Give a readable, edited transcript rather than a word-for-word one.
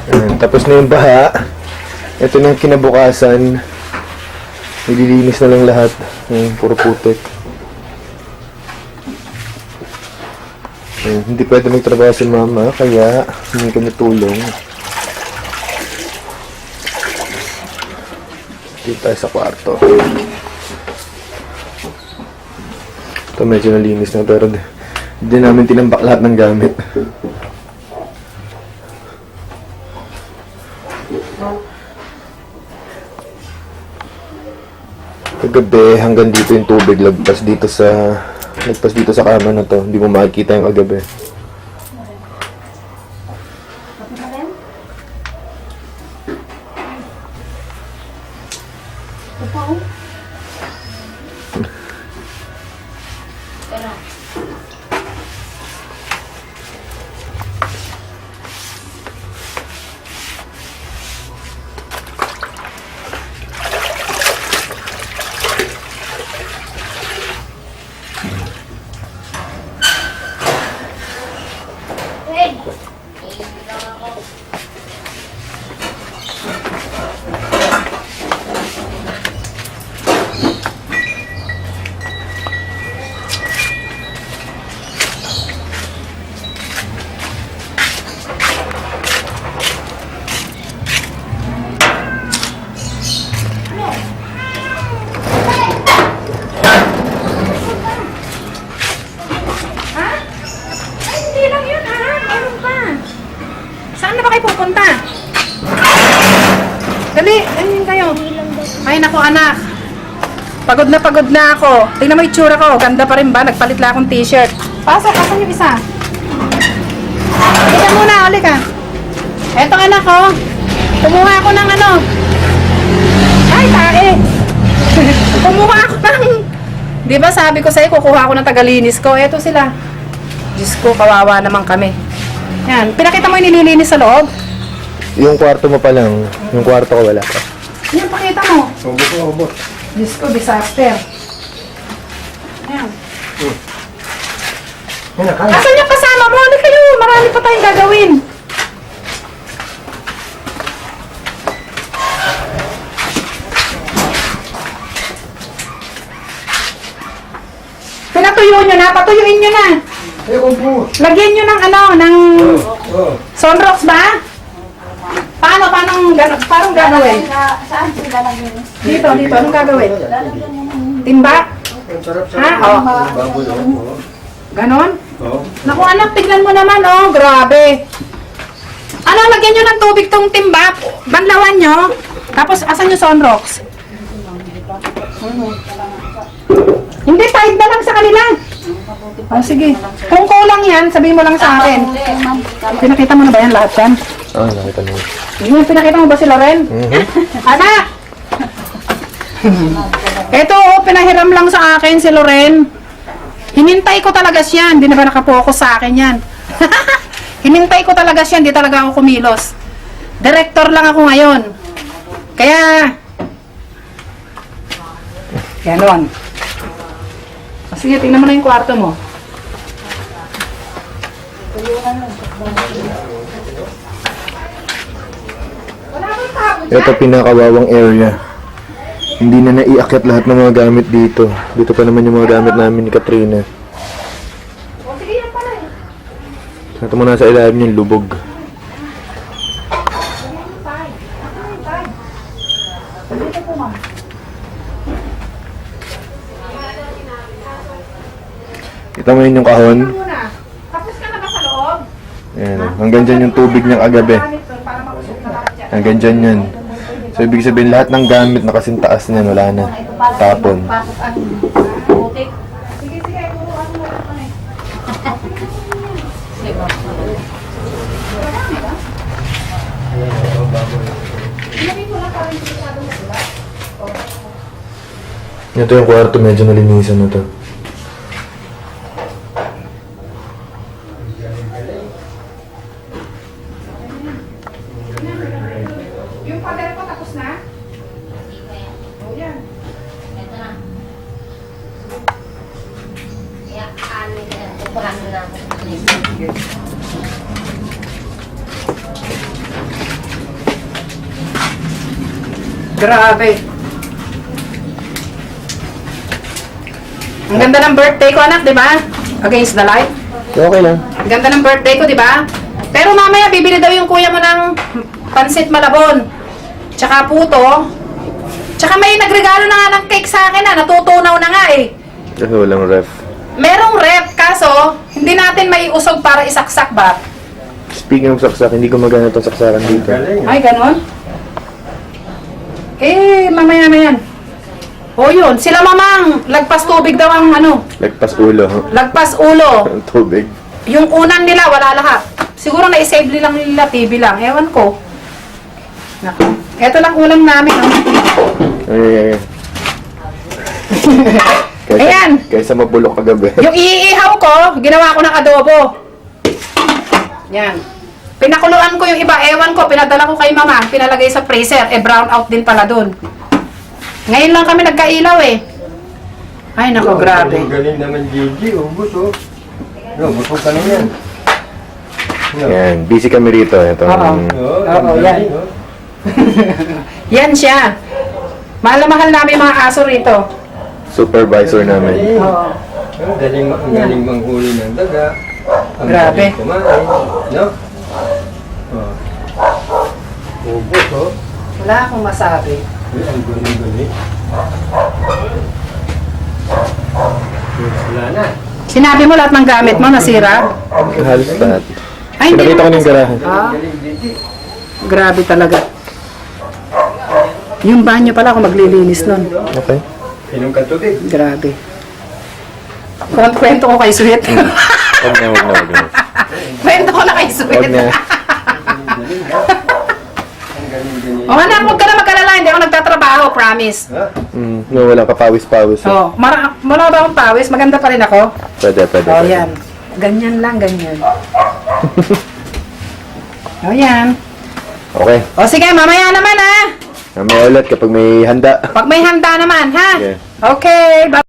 Ayan, tapos na yung baha. Ito na yung kinabukasan. Nililinis na lang lahat. Ayan, puro putik. Ayan, hindi pwede magtrabaho si mama, kaya hindi kami tulong. Dito tayo sa kwarto. Ito medyo nalinis na, pero hindi namin tinambak lahat ng gamit. Kagabi hanggang dito yung tubig, lagpas dito sa kama na to. Hindi mo makikita yung kagabi. Pupunta. Dali, ayun kayo. Ay, naku anak. Pagod na ako. Tingnan mo yung itsura ko. Ganda pa rin ba? Nagpalit lang akong t-shirt. Pasok, asan yung isa? Halika muna, halika. Eto anak ko. Kumuha ako ng ano. Ay, tae. Kumuha ako ng... Di ba sabi ko sa'yo, kukuha ako ng tagalinis ko. Eto sila. Diyos ko, kawawa naman kami. Yan, pinakita mo yung nililinis sa loob? Yung kwarto mo pa lang. Yung kwarto ko wala pa. Yan, pakita mo. Ubot. Diyos ko, disaster. Yan. Asan yung kasama mo? Ano kayo? Marami pa tayong gagawin. Pinatuyo nyo na, patuyuin nyo na. Lagyan nyo ng ano, ng sunrocks ba? Paano parang gagawin? Saan sila lagyan? Dito, anong gagawin? Timba? Ha? O. Ganon? Naku anak, tignan mo naman, oh, grabe. Ano, lagyan nyo ng tubig tong timba, banlawan nyo, tapos asan yung sunrocks? Hindi, tahid na lang sa kanila. Oh, sige. Kung kulang yan, sabihin mo lang sa akin. Pinakita mo na ba yan lahat yan? Ah, nakita mo. Pinakita mo ba si Loren? Anak! Ito, oh, pinahiram lang sa akin si Loren. Hinintay ko talaga siya. Hindi na ba nakapokus sa akin yan? Hinintay ko talaga siya. Hindi talaga ako kumilos. Director lang ako ngayon. Kaya... Ganon. Sige, tingnan mo na yung kwarto mo. Ito pinakawawang area. Hindi na naiakyat lahat ng mga gamit dito. Dito pa naman yung mga gamit namin ni Katrina. Ito mo nasa ilalim yung lubog. Kita mo yun yung kahon? Tapos ka na ba sa loob? Ayan, hanggang dyan yung tubig niyang kagabi. Hanggang dyan yan. So, ibig sabihin lahat ng gamit na kasing taas niyan, wala na. Tapon. Sige, turuan mo lang kami. Ito yung kwarto, medyo nalinisan na to. Yung pader ko tapos na? Oh, yan. Ito na. Kaya, ano na, upahan na ako. Grabe. Ang ganda ng birthday ko, anak, di ba? Against the light. Okay lang. Ang ganda ng birthday ko, di ba? Pero mamaya, bibili daw yung kuya mo ng pansit malabon. Tsaka puto. Tsaka may nagregalo na nga ng cake sa akin, natutunaw na nga eh. Kasi walang ref. Merong rep, kaso, hindi natin may usog para isaksak ba? Speaking of saksak, hindi gumagana itong saksakan dito. Ay, ganon? Eh, mamaya na yan. O yun, sila mamang, lagpas tubig daw ang Lagpas ulo. lagpas ulo. Ang tubig. Yung unan nila, wala lahat. Siguro na-save lang nila, TV lang. Ewan ko. Naku. Eto lang ulam namin, oh. Ay. Kaysa, Ayan. Kaysa mabulok kagabi. Yung iihaw ko, ginawa ko ng adobo. Yan. Pinakuluan ko yung iba, ewan ko, pinadala ko kay mama, pinalagay sa freezer, brown out din pala dun. Ngayon lang kami nagkailaw eh. Ay, nako, grabe. Ang galing naman, Gigi. Ubus, oh. No, busog ka na yan. No. Yan, busy kami rito. Ito. Oo. ang Oo, galing, yan. oh. Yan siya. Mahal na mahal namin yung mga aso rito. Supervisor namin. Oo. Ang galing manghuli ng daga. Ang Grabe. galing kumain. No? Oh. Ubus, oh. Wala akong masabi. Ay, ang galing. Wala na. Sinabi mo lahat ng gamit mo nasira? Halos lahat. Ay, hindi Pinakita ko naman ng garahe. Ah, Galing, Gigi. grabe talaga. Yung banyo pala ako maglilinis nun. Okay. Inom ka tubig. Grabe. Kwento ko kay Sweet. Huwag na. Kwento ko na kay Huwag Sweet. na. Ang galing. O anak, huwag ka na mag-alala. Hindi ako nagtatrabaho, promise. Ha? No, wala ka pawis-pawis. O, mara ba akong pawis? Maganda pa rin ako. Pwede. O, yan. Ganyan lang, ganyan. O, yan. Okay. O, sige, mamaya naman, ha? Mamaya ulit kapag may handa. Pag may handa naman, ha? Okay. Okay, bye.